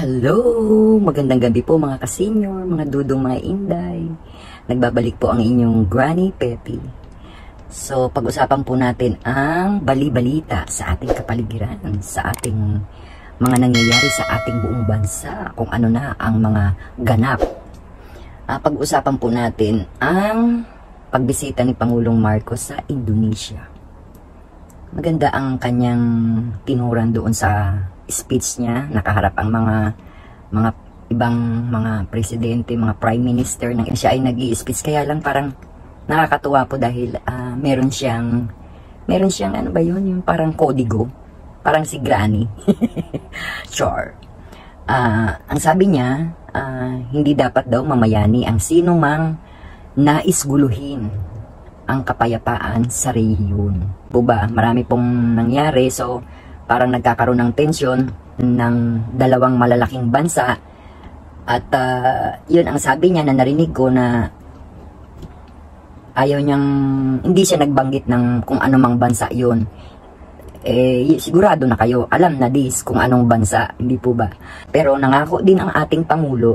Hello! Magandang gabi po mga kasenyor, mga dudong, mga inday. Nagbabalik po ang inyong Granny Peppy. So, pag-usapan po natin ang bali-balita sa ating kapaligiran, sa ating mga nangyayari sa ating buong bansa, kung ano na ang mga ganap. Pag-usapan po natin ang pagbisita ni Pangulong Marcos sa Indonesia. Maganda ang kanyang tinuran doon sa speech niya, nakaharap ang mga ibang mga presidente, mga prime minister na siya ay nag-i-speech. Kaya lang parang nakakatuwa po dahil meron siyang ano ba yun, yung parang kodigo, parang si Granny. Sure. Ang sabi niya, hindi dapat daw mamayani ang sino mang nais guluhin ang kapayapaan sa rehiyon. Po ba, marami pong nangyari, so parang nagkakaroon ng tensyon ng dalawang malalaking bansa. At yun ang sabi niya na narinig ko, na ayaw niyang, hindi siya nagbanggit ng kung anumang bansa yun. Sigurado na kayo, alam na kung anong bansa, hindi po ba? Pero nangako din ang ating Pangulo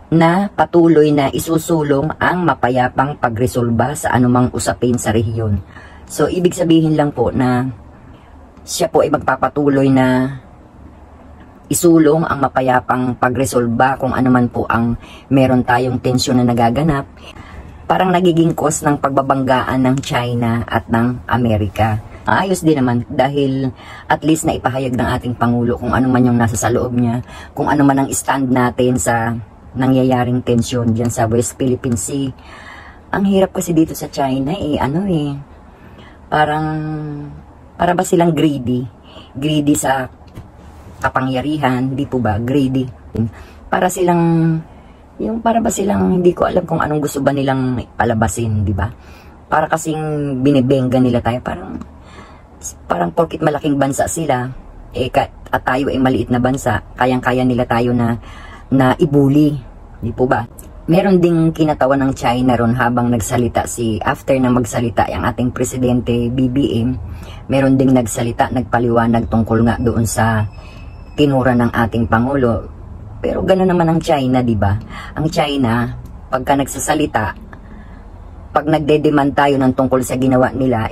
na patuloy na isusulong ang mapayapang pagresolba sa anumang usapin sa rehiyon. So, ibig sabihin lang po na siya po ay magpapatuloy na isulong ang mapayapang pagresolba kung ano man po ang meron tayong tensyon na nagaganap. Parang nagiging cause ng pagbabanggaan ng China at ng Amerika. Ayos din naman dahil at least na ipahayag ng ating Pangulo kung ano man yung nasa sa loob niya, kung ano man ang stand natin sa nangyayaring tensyon dyan sa West Philippine Sea. Ang hirap kasi dito sa China para ba silang greedy sa kapangyarihan, di po ba? Greedy. Para ba silang hindi ko alam kung anong gusto ba nilang palabasin, di ba? Para kasing binibenga nila tayo, parang porkit malaking bansa sila, at tayo ay maliit na bansa, kayang-kaya nila tayo na ibuli, di po ba? Meron ding kinatawan ng China ron habang nagsalita after na magsalita ang ating presidente BBM, meron ding nagpaliwanag tungkol nga doon sa tinura ng ating Pangulo. Pero gano'n naman ang China, di ba? Ang China, pagka nagsasalita, pag nagde-demand tayo ng tungkol sa ginawa nila,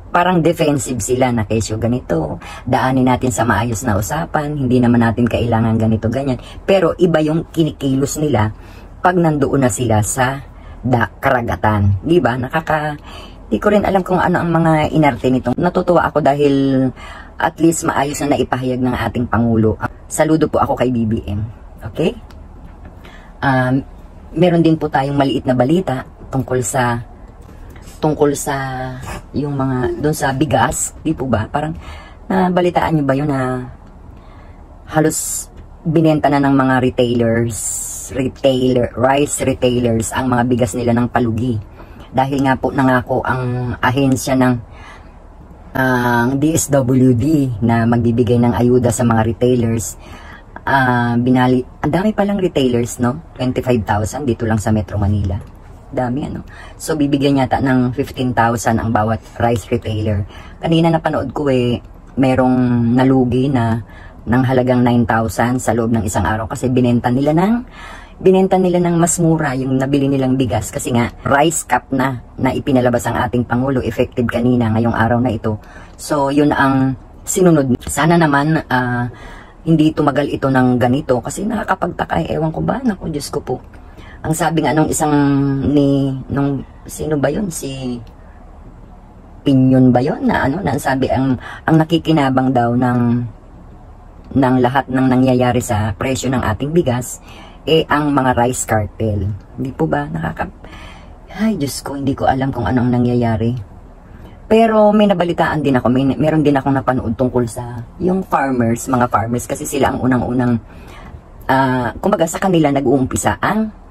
parang defensive sila na kesyo ganito, daanin natin sa maayos na usapan, hindi naman natin kailangan ganito, ganyan. Pero iba yung kinikilos nila pag nandoon na sila sa karagatan. Di ba? Di ko rin alam kung ano ang mga inarte nito. Natutuwa ako dahil at least maayos na naipahayag ng ating Pangulo. Saludo po ako kay BBM. Okay? Meron din po tayong maliit na balita tungkol sa yung mga doon sa bigas, di po ba? Parang nabalitaan nyo ba yun na halos binenta na ng mga rice retailers ang mga bigas nila ng palugi. Dahil nga po nangako ang ahensya ng DSWD na magbibigay ng ayuda sa mga retailers. Ang dami palang retailers, no? 25,000 dito lang sa Metro Manila. Dami, ano? So, bibigyan yata ng 15,000 ang bawat rice retailer. Kanina napanood ko merong nalugi na ng halagang 9,000 sa loob ng isang araw kasi binenta nila ng mas mura yung nabili nilang bigas kasi nga rice cup na ipinalabas ang ating Pangulo effective kanina ngayong araw na ito. So, yun ang sinunod. Sana naman hindi tumagal ito ng ganito kasi nakakapagtaka. Ewan ko ba? Naku, Diyos ko po. Ang sabi nga nung sino ba yun? Si Pinyon ba yun? Na sabi ang nakikinabang daw ng lahat ng nangyayari sa presyo ng ating bigas, ang mga rice cartel. Hindi po ba? Ay, Diyos ko, hindi ko alam kung ano ang nangyayari. Pero may nabalitaan din ako, meron din akong napanood tungkol sa yung mga farmers, kasi sila ang unang-unang, kumbaga sa kanila nag-uumpisa ang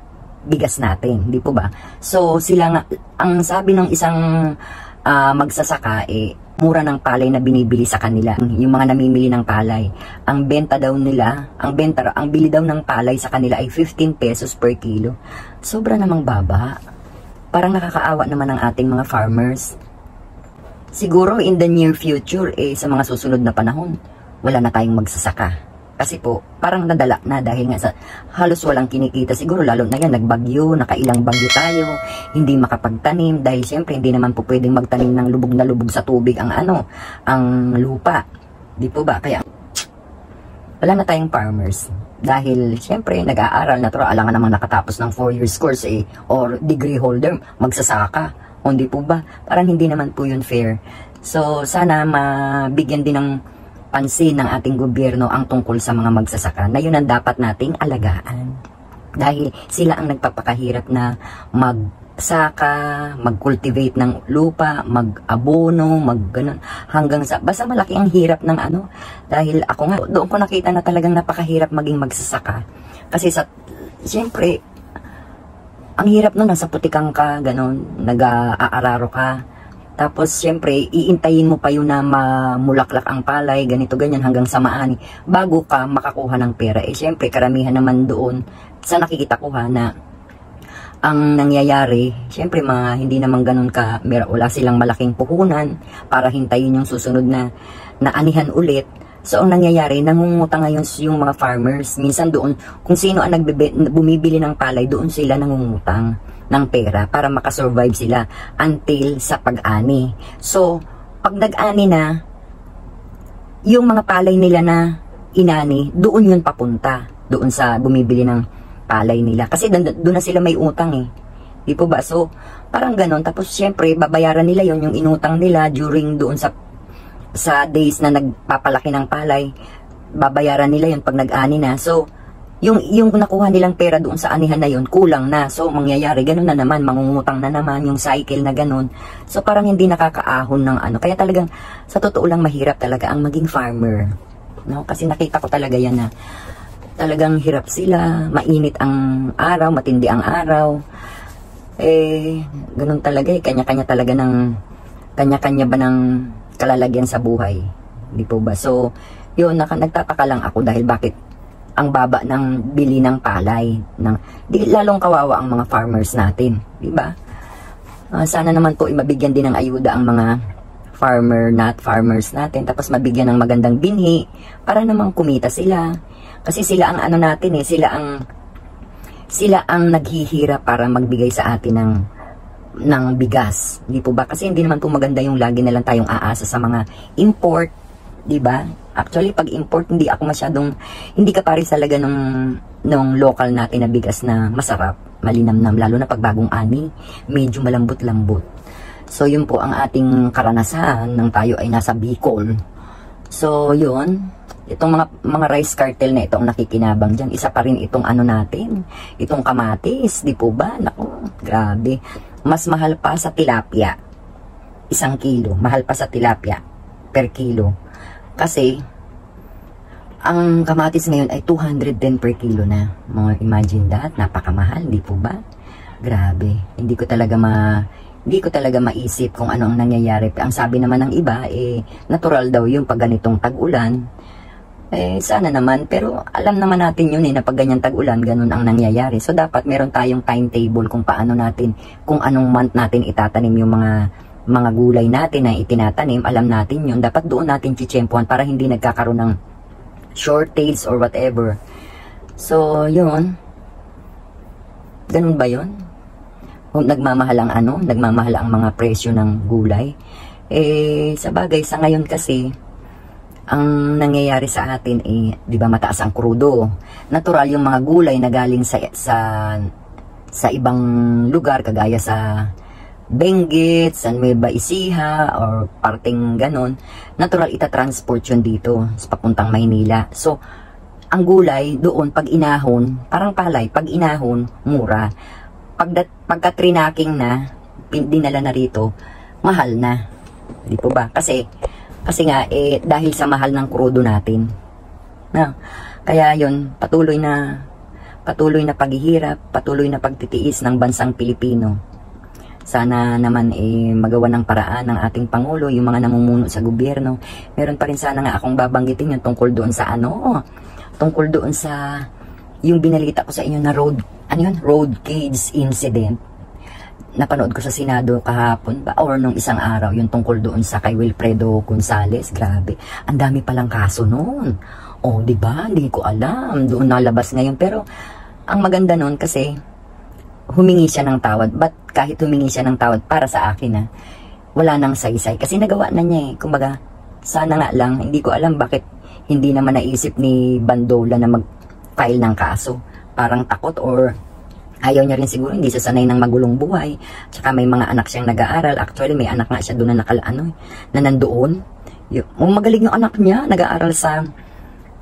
bigas natin, di po ba? So, sila nga, ang sabi ng isang magsasaka, mura ng palay na binibili sa kanila. Yung mga namimili ng palay, ang benta daw nila, ang bili daw ng palay sa kanila ay 15 pesos per kilo. Sobra namang baba. Parang nakakaawa naman ang ating mga farmers. Siguro in the near future, sa mga susunod na panahon, wala na tayong magsasaka. Kasi po, parang nadala na dahil nga sa halos walang kinikita. Siguro lalo na yan, nagbagyo, nakailang bagyo tayo, hindi makapagtanim. Dahil siyempre, hindi naman po pwedeng magtanim ng lubog na lubog sa tubig ang ang lupa. Di po ba? Kaya, wala na tayong farmers. Dahil, siyempre, nag-aaral, natural, alangan namang nakatapos ng 4 years course or degree holder, magsasaka. O di po ba? Parang hindi naman po yun fair. So, sana mabigyan din ng pansin ng ating gobyerno ang tungkol sa mga magsasaka na yun ang dapat nating alagaan. Dahil sila ang nagpapakahirap na magsaka, mag-cultivate ng lupa, mag-abono, mag-ganon, hanggang sa, basta malaki ang hirap ng dahil ako nga, doon ko nakita na talagang napakahirap maging magsasaka. Kasi siyempre, ang hirap nun, nasa putikang ka, ganon, nag-aararo ka. Tapos, syempre, iintayin mo pa yun na mamulaklak ang palay, ganito, ganyan, hanggang sa maani, bago ka makakuha ng pera. Syempre, karamihan naman doon, sa nakikita ko na ang nangyayari, syempre, hindi naman ganun ka, wala silang malaking puhunan para hintayin yung susunod na anihan ulit. So, ang nangyayari, nangungutang ngayon yung mga farmers. Minsan doon, kung sino ang bumibili ng palay, doon sila nangungutang ng pera para makasurvive sila until sa pag-ani. So, pag nag-ani na, yung mga palay nila na inani, doon yun papunta. Doon sa bumibili ng palay nila. Kasi doon na sila may utang Di po ba? So, parang ganon. Tapos, syempre, babayaran nila yon yung inutang nila during doon sa days na nagpapalaki ng palay. Babayaran nila yon pag nag-ani na. So, yung nakuha nilang pera doon sa anihan na yun, kulang na. So, mangyayari, ganun na naman, mangungutang na naman, yung cycle na ganun. So, parang hindi nakakaahon ng Kaya talagang, sa totoo lang, mahirap talaga ang maging farmer. No? Kasi nakita ko talaga yan na talagang hirap sila, mainit ang araw, matindi ang araw. Ganun talaga kanya-kanya talaga kanya-kanya ba ng kalalagyan sa buhay. Di po ba? So, yun, nagtataka lang ako dahil bakit ang baba ng bili ng palay. Lalong kawawa ang mga farmers natin. Di ba? Sana naman po mabigyan din ng ayuda ang mga farmers natin. Tapos mabigyan ng magandang binhi para namang kumita sila. Kasi sila ang natin sila ang naghihirap para magbigay sa atin ng bigas. Di po ba? Kasi hindi naman po maganda yung lagi na lang tayong aasa sa mga import. Di ba? Actually, pag import, hindi ka pares talaga nung local natin na bigas na masarap, malinamnam, lalo na pag bagong ani, medyo malambot-lambot. So, yun po ang ating karanasan nang tayo ay nasa Bicol. So, yun. Itong mga rice cartel na ito ang nakikinabang dyan. Isa pa rin itong natin, itong kamatis, di po ba? Naku, grabe. Mas mahal pa sa tilapia. 1 kilo. Mahal pa sa tilapia per kilo. Kasi, ang kamatis ngayon ay 210 per kilo na. Mga imagine that, napakamahal, di po ba? Grabe. Hindi ko talaga maisip kung ano ang nangyayari. Ang sabi naman ng iba, natural daw yung pag ganitong tag-ulan. Sana naman, pero alam naman natin yun na pag ganyan tag-ulan, ganun ang nangyayari. So, dapat meron tayong timetable kung kung anong month natin itatanim yung mga gulay natin na itinatanim, alam natin yun. Dapat doon natin chitsempuhan para hindi nagkakaroon ng shortage or whatever. So, yun. Ganun ba yun? Nagmamahal ang mga presyo ng gulay. Sa bagay, sa ngayon kasi, ang nangyayari sa atin di ba mataas ang krudo. Natural yung mga gulay na galing sa ibang lugar, kagaya sa Benguet, San Nueva Ecija, or parting ganon, natural itatransport yun dito sa papuntang Maynila. So, ang gulay doon, pag inahon, parang palay, pag inahon, mura. Pagka trinaking na, dinala na rito, mahal na. Di po ba? Kasi nga, dahil sa mahal ng krudo natin. Kaya yun, patuloy na paghihirap, patuloy na pagtitiis ng bansang Pilipino. Sana naman magawa ng paraan ng ating Pangulo, yung mga namumuno sa gobyerno. Meron pa rin sana nga akong babanggitin yung tungkol doon sa yung binalita ko sa inyo na road cage incident. Napanood ko sa Senado kahapon ba or nung isang araw yung tungkol doon sa kay Wilfredo Gonzales. Grabe, ang dami palang kaso noon. Oh, di ba? Hindi ko alam. Doon nalabas ngayon. Pero, ang maganda nun kasi, humingi siya ng tawad. But kahit humingi siya ng tawad para sa akin, wala nang saysay. Kasi nagawa na niya eh. Kumbaga, sana nga lang, hindi ko alam bakit hindi naman naisip ni Bandola na mag-file ng kaso. Parang takot or ayaw niya rin siguro, hindi siya sanay ng magulong buhay. Tsaka may mga anak siyang nag-aaral. Actually, may anak nga siya doon na na nandoon. Magaling yung anak niya, nag-aaral sa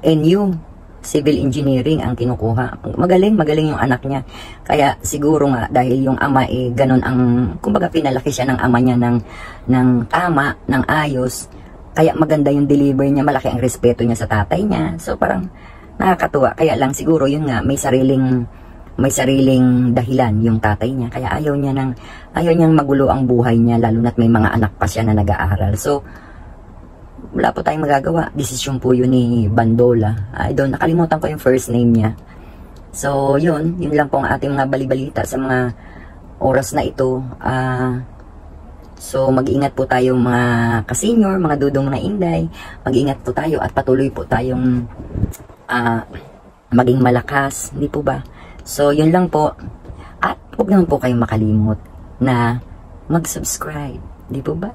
NU, Civil Engineering ang kinukuha. Magaling yung anak niya. Kaya siguro nga, dahil yung ama ganun ang, kumbaga pinalaki siya ng ama niya ng tama, ng ayos. Kaya maganda yung deliver niya, malaki ang respeto niya sa tatay niya. So parang nakakatuwa. Kaya lang siguro yun nga, may sariling dahilan yung tatay niya. Kaya ayaw niyang magulo ang buhay niya, lalo na't may mga anak pa siya na nag-aaral. So, wala po tayong magagawa. Desisyon po yun ni Bandola. Nakalimutan ko yung first name niya. So, yun lang po ang ating mga balibalita sa mga oras na ito. So, mag-ingat po tayo mga ka-senior, mga dudong na inday. Mag-ingat po tayo at patuloy po tayong maging malakas. Hindi po ba? So, yun lang po. At huwag naman po kayong makalimot na mag-subscribe. Di po ba?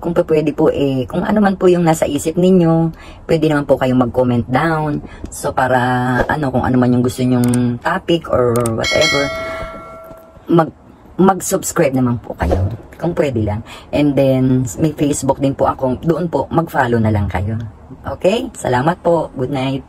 Kung pwede po kung ano man po yung nasa isip ninyo, pwede naman po kayong mag-comment down. So, para kung ano man yung gusto nyong topic or whatever, mag-subscribe naman po kayo. Kung pwede lang. And then, may Facebook din po ako. Doon po, mag-follow na lang kayo. Okay? Salamat po. Good night.